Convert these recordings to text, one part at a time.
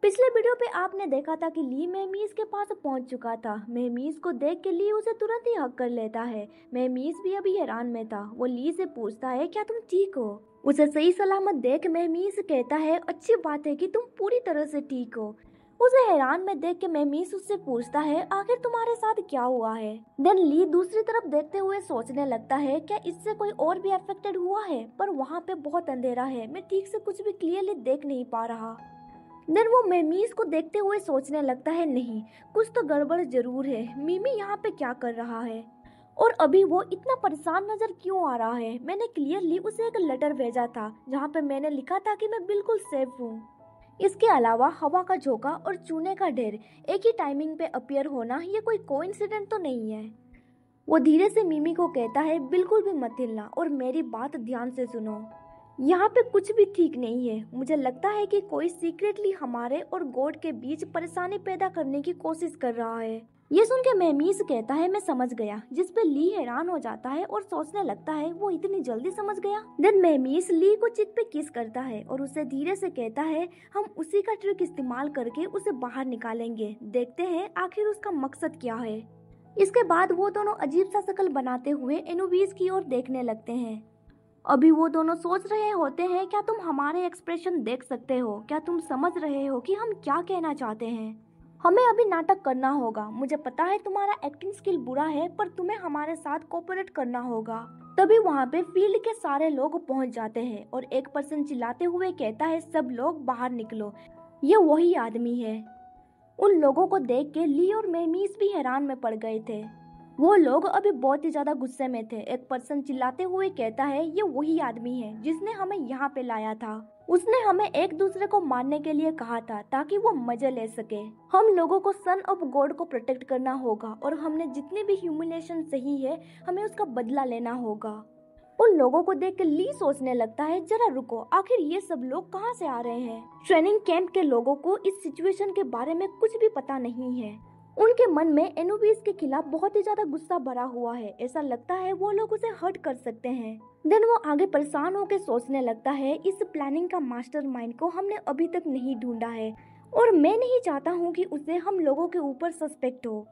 पिछले वीडियो पे आपने देखा था कि ली मेहमीज के पास पहुंच चुका था। मेहमीज को देख के ली उसे तुरंत ही हक कर लेता है। मेहमीज भी अभी हैरान में था। वो ली से पूछता है, क्या तुम ठीक हो? उसे सही सलामत देख मेहमीज कहता है, अच्छी बात है कि तुम पूरी तरह से ठीक हो। उसे हैरान में देख के मेहमीज उससे पूछता है, आखिर तुम्हारे साथ क्या हुआ है? देन ली दूसरी तरफ देखते हुए सोचने लगता है, क्या इससे कोई और भी अफेक्टेड हुआ है? पर वहाँ पे बहुत अंधेरा है, मैं ठीक से कुछ भी क्लियरली देख नहीं पा रहा। देन वो मेहमीज को देखते हुए सोचने लगता है, नहीं, कुछ तो गड़बड़ जरूर है। मीमी यहाँ पे क्या कर रहा है और अभी वो इतना परेशान नजर क्यों आ रहा है? मैंने क्लियरली उसे एक लेटर भेजा था जहाँ पे मैंने लिखा था कि मैं बिल्कुल सेफ हूँ। इसके अलावा हवा का झोंका और चूने का ढेर एक ही टाइमिंग पे अपीयर होना, ये कोई कोइंसिडेंट तो नहीं है। वो धीरे से मिमी को कहता है, बिल्कुल भी मत हिलना और मेरी बात ध्यान से सुनो। यहाँ पे कुछ भी ठीक नहीं है। मुझे लगता है कि कोई सीक्रेटली हमारे और गॉड के बीच परेशानी पैदा करने की कोशिश कर रहा है। ये सुन के मेहमीज कहता है, मैं समझ गया। जिस पे ली हैरान हो जाता है और सोचने लगता है, वो इतनी जल्दी समझ गया। देन मेहमीज ली को चित पे किस करता है और उसे धीरे से कहता है, हम उसी का ट्रिक इस्तेमाल करके उसे बाहर निकालेंगे। देखते हैं आखिर उसका मकसद क्या है। इसके बाद वो दोनों अजीब सा शक्ल बनाते हुए एनुबीस की ओर देखने लगते हैं। अभी वो दोनों सोच रहे होते हैं, क्या तुम हमारे एक्सप्रेशन देख सकते हो? क्या तुम समझ रहे हो कि हम क्या कहना चाहते हैं? हमें अभी नाटक करना होगा। मुझे पता है तुम्हारा एक्टिंग स्किल बुरा है, पर तुम्हें हमारे साथ कोऑपरेट करना होगा। तभी वहाँ पे फील्ड के सारे लोग पहुँच जाते हैं और एक पर्सन चिल्लाते हुए कहता है, सब लोग बाहर निकलो, ये वही आदमी है। उन लोगों को देख के ली और मेहमीज भी हैरान में पड़ गए थे। वो लोग अभी बहुत ही ज्यादा गुस्से में थे। एक पर्सन चिल्लाते हुए कहता है, ये वही आदमी है जिसने हमें यहाँ पे लाया था। उसने हमें एक दूसरे को मारने के लिए कहा था ताकि वो मजे ले सके। हम लोगों को सन ऑफ गॉड को प्रोटेक्ट करना होगा और हमने जितनी भी ह्यूमिलेशन सही है, हमें उसका बदला लेना होगा। उन लोगों को देख के ली सोचने लगता है, जरा रुको, आखिर ये सब लोग कहाँ से आ रहे हैं? ट्रेनिंग कैंप के लोगों को इस सिचुएशन के बारे में कुछ भी पता नहीं है। उनके मन में एनुबीस के खिलाफ बहुत ही ज्यादा गुस्सा भरा हुआ है। ऐसा लगता है वो लोग उसे हर्ट कर सकते हैं। देन वो आगे परेशान होकर सोचने लगता है, इस प्लानिंग का मास्टरमाइंड को हमने अभी तक नहीं ढूंढा है और मैं नहीं चाहता हूँ कि उसे हम लोगों के ऊपर सस्पेक्ट हो।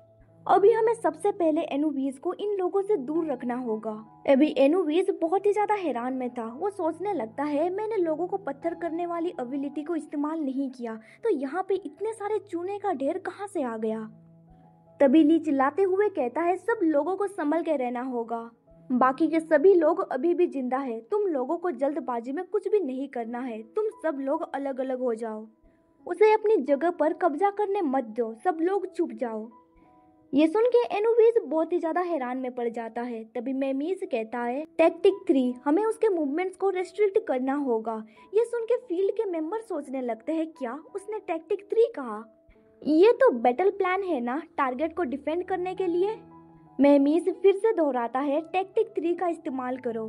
अभी हमें सबसे पहले एनुबीस को इन लोगों से दूर रखना होगा। अभी एनुबीस बहुत ही ज्यादा हैरान में था। वो सोचने लगता है, मैंने लोगों को पत्थर करने वाली एबिलिटी को इस्तेमाल नहीं किया, तो यहाँ पे इतने सारे चूने का ढेर कहाँ से आ गया? तभी ली चिल्लाते हुए कहता है, सब लोगों को संभल के रहना होगा। बाकी के सभी लोग अभी भी जिंदा है। तुम लोगों को जल्दबाजी में कुछ भी नहीं करना है। तुम सब लोग अलग अलग हो जाओ। उसे अपनी जगह पर कब्जा करने मत दो। सब लोग चुप जाओ। ये सुन के एनुबीस बहुत ही ज्यादा हैरान में पड़ जाता है। तभी मेहमीज कहता है, टैक्टिक 3, हमें उसके मूवमेंट्स को रेस्ट्रिक्ट करना होगा। ये सुन के फील्ड के मेंबर सोचने लगते हैं, क्या उसने टैक्टिक 3 कहा? ये तो बैटल प्लान है ना, टारगेट को डिफेंड करने के लिए। मेहमीज फिर से दोहराता है, टैक्टिक 3 का इस्तेमाल करो।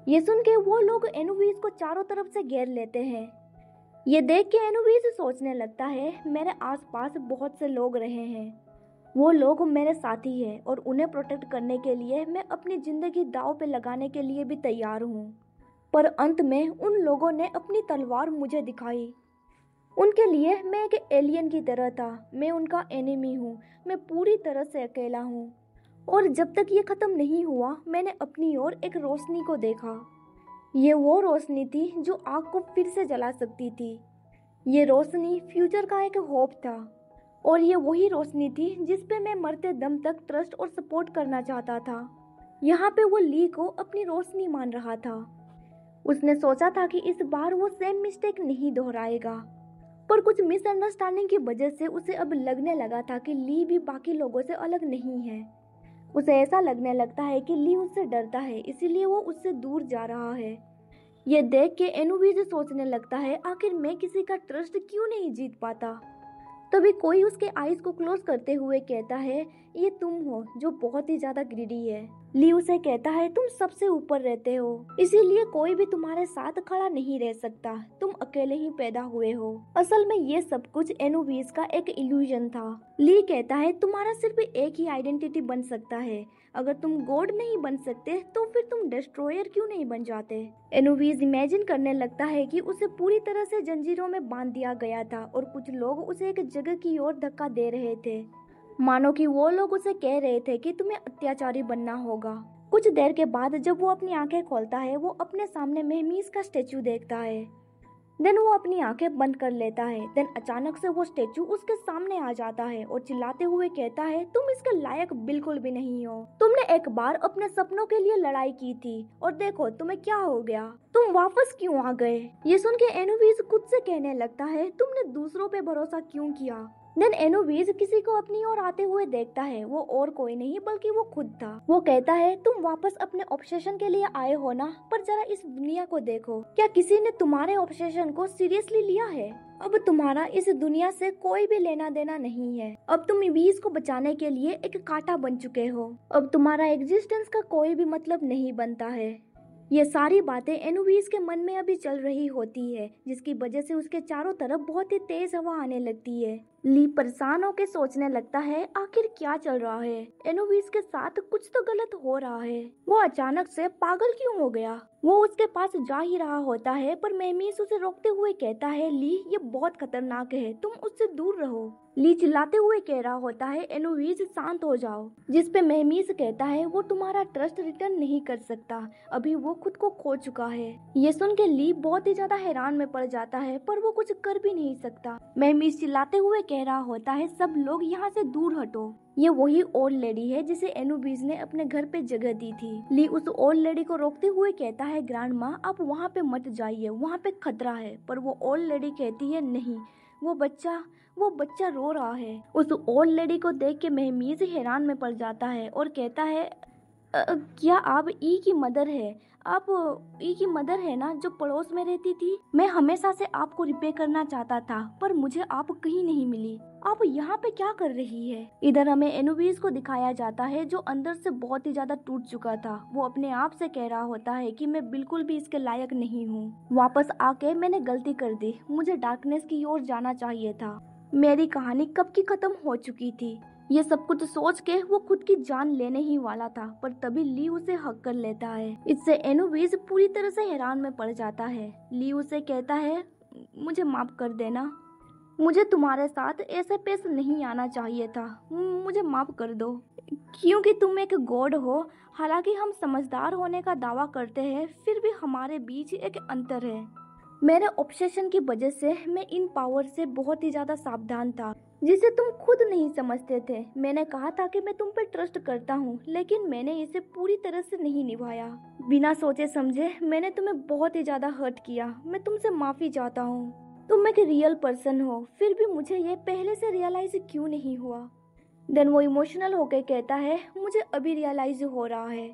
ये सुन के वो लोग एनुबीस को चारों तरफ से घेर लेते हैं। ये देख के एनुबीस सोचने लगता है, मेरे आसपास बहुत से लोग रहे हैं। वो लोग मेरे साथी हैं और उन्हें प्रोटेक्ट करने के लिए मैं अपनी जिंदगी दांव पे लगाने के लिए भी तैयार हूँ। पर अंत में उन लोगों ने अपनी तलवार मुझे दिखाई। उनके लिए मैं एक एलियन की तरह था। मैं उनका एनिमी हूँ। मैं पूरी तरह से अकेला हूँ और जब तक ये खत्म नहीं हुआ, मैंने अपनी ओर एक रोशनी को देखा। ये वो रोशनी थी जो आग को फिर से जला सकती थी। ये रोशनी फ्यूचर का एक होप था और ये वही रोशनी थी जिस पे मैं मरते दम तक ट्रस्ट और सपोर्ट करना चाहता था। यहाँ पे वो ली को अपनी रोशनी मान रहा था। उसने सोचा था कि इस बार वो सेम मिस्टेक नहीं दोहराएगा, पर कुछ मिसअंडरस्टैंडिंग की वजह से उसे अब लगने लगा था कि ली भी बाकी लोगों से अलग नहीं है। उसे ऐसा लगने लगता है कि ली उससे डरता है, इसीलिए वो उससे दूर जा रहा है। ये देख के एनुबीस सोचने लगता है, आखिर मैं किसी का ट्रस्ट क्यों नहीं जीत पाता? तभी कोई उसके आईज को क्लोज करते हुए कहता है, ये तुम हो जो बहुत ही ज्यादा ग्रीडी है। ली उसे कहता है, तुम सबसे ऊपर रहते हो, इसीलिए कोई भी तुम्हारे साथ खड़ा नहीं रह सकता। तुम अकेले ही पैदा हुए हो। असल में ये सब कुछ एनुबीस का एक इल्यूजन था। ली कहता है, तुम्हारा सिर्फ एक ही आइडेंटिटी बन सकता है, अगर तुम गॉड नहीं बन सकते तो फिर तुम डिस्ट्रॉयर क्यों नहीं बन जाते। एनोविस इमेजिन करने लगता है कि उसे पूरी तरह से जंजीरों में बांध दिया गया था और कुछ लोग उसे एक जगह की ओर धक्का दे रहे थे, मानो कि वो लोग उसे कह रहे थे कि तुम्हें अत्याचारी बनना होगा। कुछ देर के बाद जब वो अपनी आंखें खोलता है, वो अपने सामने मेहमीस का स्टेचू देखता है। देन वो अपनी आंखें बंद कर लेता है। देन अचानक से वो स्टेचू उसके सामने आ जाता है और चिल्लाते हुए कहता है, तुम इसके लायक बिल्कुल भी नहीं हो। तुमने एक बार अपने सपनों के लिए लड़ाई की थी और देखो तुम्हें क्या हो गया, तुम वापस क्यों आ गए। ये सुन के एनोविस खुद से कहने लगता है, तुमने दूसरों पे भरोसा क्यों किया। देन एनोविस किसी को अपनी ओर आते हुए देखता है। वो और कोई नहीं बल्कि वो खुद था। वो कहता है, तुम वापस अपने ऑब्सेशन के लिए आए हो ना, पर जरा इस दुनिया को देखो, क्या किसी ने तुम्हारे ऑब्सेशन को सीरियसली लिया है। अब तुम्हारा इस दुनिया से कोई भी लेना देना नहीं है। अब तुम इवीज को बचाने के लिए एक कांटा बन चुके हो। अब तुम्हारा एग्जिस्टेंस का कोई भी मतलब नहीं बनता है। ये सारी बातें एनोविस के मन में अभी चल रही होती है, जिसकी वजह से उसके चारों तरफ बहुत ही तेज हवा आने लगती है। ली परेशान होकर सोचने लगता है, आखिर क्या चल रहा है। एनोविस के साथ कुछ तो गलत हो रहा है। वो अचानक से पागल क्यों हो गया। वो उसके पास जा ही रहा होता है, पर मेहमीस उसे रोकते हुए कहता है, ली ये बहुत खतरनाक है, तुम उससे दूर रहो। ली चिल्लाते हुए कह रहा होता है, एनोविस शांत हो जाओ। जिस पे मेहमीस कहता है, वो तुम्हारा ट्रस्ट रिटर्न नहीं कर सकता, अभी वो खुद को खो चुका है। ये सुन के ली बहुत ही ज्यादा हैरान में पड़ जाता है, पर वो कुछ कर भी नहीं सकता। मेहमीस चिल्लाते हुए कह रहा होता है, सब लोग यहाँ से दूर हटो। ये वही ओल्ड लेडी है जिसे एनोविस ने अपने घर पे जगह दी थी। ली उस ओल्ड लेडी को रोकते हुए कहता है, ग्रैंड माँ आप वहाँ पे मत जाइए, वहाँ पे खतरा है। पर वो ओल्ड लेडी कहती है, नहीं, वो बच्चा रो रहा है। उस ओल्ड लेडी को देख के मेहमीस हैरान में पड़ जाता है और कहता है, क्या आप ई की मदर है? आप ई की मदर है ना, जो पड़ोस में रहती थी? मैं हमेशा से आपको रिपेयर करना चाहता था, पर मुझे आप कहीं नहीं मिली। आप यहाँ पे क्या कर रही है? इधर हमें एनोविस को दिखाया जाता है, जो अंदर से बहुत ही ज्यादा टूट चुका था। वो अपने आप से कह रहा होता है कि मैं बिल्कुल भी इसके लायक नहीं हूँ। वापस आके मैंने गलती कर दी, मुझे डार्कनेस की ओर जाना चाहिए था। मेरी कहानी कब की खत्म हो चुकी थी। ये सब कुछ सोच के वो खुद की जान लेने ही वाला था, पर तभी ली उसे हक कर लेता है। इससे एनोविस पूरी तरह से हैरान में पड़ जाता है। ली उसे कहता है, मुझे माफ कर देना, मुझे तुम्हारे साथ ऐसे पेश नहीं आना चाहिए था, मुझे माफ कर दो। क्योंकि तुम एक गॉड हो, हालांकि हम समझदार होने का दावा करते हैं, फिर भी हमारे बीच एक अंतर है। मेरे ऑब्सेशन की वजह से मैं इन पावर से बहुत ही ज्यादा सावधान था, जिसे तुम खुद नहीं समझते थे। मैंने कहा था कि मैं तुम पर ट्रस्ट करता हूँ, लेकिन मैंने इसे पूरी तरह से नहीं निभाया। बिना सोचे समझे मैंने तुम्हें बहुत ही ज्यादा हर्ट किया। मैं तुमसे माफी चाहता हूँ। तुम एक रियल पर्सन हो, फिर भी मुझे ये पहले से रियलाइज क्यों नहीं हुआ। देन वो इमोशनल होकर कहता है, मुझे अभी रियलाइज हो रहा है।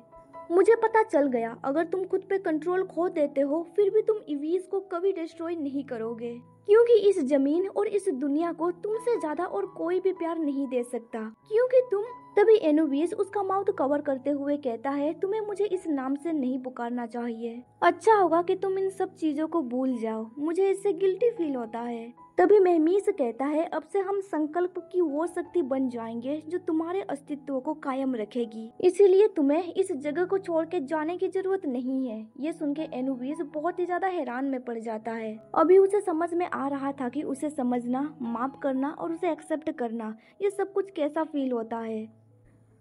मुझे पता चल गया, अगर तुम खुद पे कंट्रोल खो देते हो, फिर भी तुम इवीज को कभी डिस्ट्रॉय नहीं करोगे, क्योंकि इस जमीन और इस दुनिया को तुमसे ज्यादा और कोई भी प्यार नहीं दे सकता, क्योंकि तुम। तभी एनोविस उसका माउथ कवर करते हुए कहता है, तुम्हें मुझे इस नाम से नहीं पुकारना चाहिए। अच्छा होगा कि तुम इन सब चीजों को भूल जाओ, मुझे इससे गिल्टी फील होता है। तभी मेहमीस कहता है, अब से हम संकल्प की वो शक्ति बन जाएंगे जो तुम्हारे अस्तित्व को कायम रखेगी, इसीलिए तुम्हें इस जगह को छोड़ के जाने की जरूरत नहीं है। ये सुन के एनोविस बहुत ही ज्यादा हैरान में पड़ जाता है। अभी उसे समझ में आ रहा था कि उसे समझना, माफ करना और उसे एक्सेप्ट करना, ये सब कुछ कैसा फील होता है।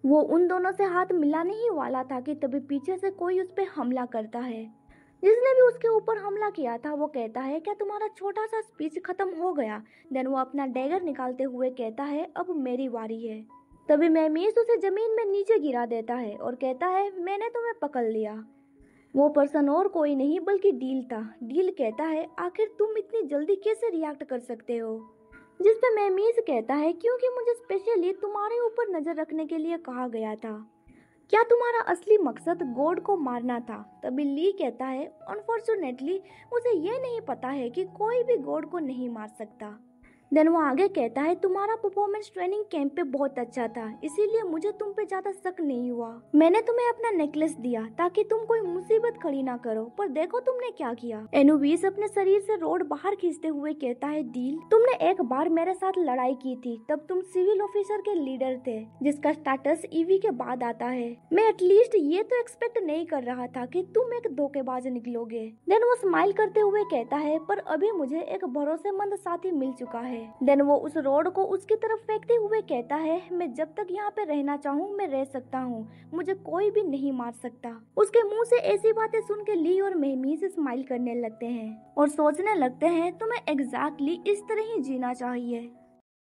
वो उन दोनों से हाथ मिलाने ही वाला था कि तभी पीछे से कोई उस पर हमला करता है। जिसने भी उसके ऊपर हमला किया था वो कहता है, क्या तुम्हारा छोटा सा स्पीच खत्म हो गया? देन वो अपना डैगर निकालते हुए कहता है, अब मेरी बारी है। तभी मेहमीस उसे जमीन में नीचे गिरा देता है और कहता है, मैंने तुम्हें पकड़ लिया। वो पर्सन और कोई नहीं बल्कि डील था। डील कहता है, आखिर तुम इतनी जल्दी कैसे रिएक्ट कर सकते हो? जिस पे मेहमीस कहता है, क्योंकि मुझे स्पेशली तुम्हारे ऊपर नजर रखने के लिए कहा गया था। क्या तुम्हारा असली मकसद गॉड को मारना था? तभी ली कहता है, अनफॉर्चुनेटली मुझे ये नहीं पता है कि कोई भी गॉड को नहीं मार सकता। देन वो आगे कहता है तुम्हारा परफॉर्मेंस ट्रेनिंग कैंप पे बहुत अच्छा था, इसीलिए मुझे तुम पे ज्यादा शक नहीं हुआ। मैंने तुम्हें अपना नेकलेस दिया ताकि तुम कोई मुसीबत खड़ी ना करो, पर देखो तुमने क्या किया। एनुबिस अपने शरीर से रोड बाहर खींचते हुए कहता है डील, तुमने एक बार मेरे साथ लड़ाई की थी, तब तुम सिविल ऑफिसर के लीडर थे जिसका स्टेटस ईवी के बाद आता है। मैं एटलीस्ट ये तो एक्सपेक्ट नहीं कर रहा था कि तुम एक धोखेबाज निकलोगे। देन वो स्माइल करते हुए कहता है पर अभी मुझे एक भरोसेमंद साथी मिल चुका है। देन वो उस रोड को उसकी तरफ फेंकते हुए कहता है मैं जब तक यहाँ पे रहना चाहूँ मैं रह सकता हूँ, मुझे कोई भी नहीं मार सकता। उसके मुंह से ऐसी बातें सुन के ली और मेहमीज स्माइल करने लगते हैं और सोचने लगते हैं तुम्हें एग्जैक्टली इस तरह ही जीना चाहिए।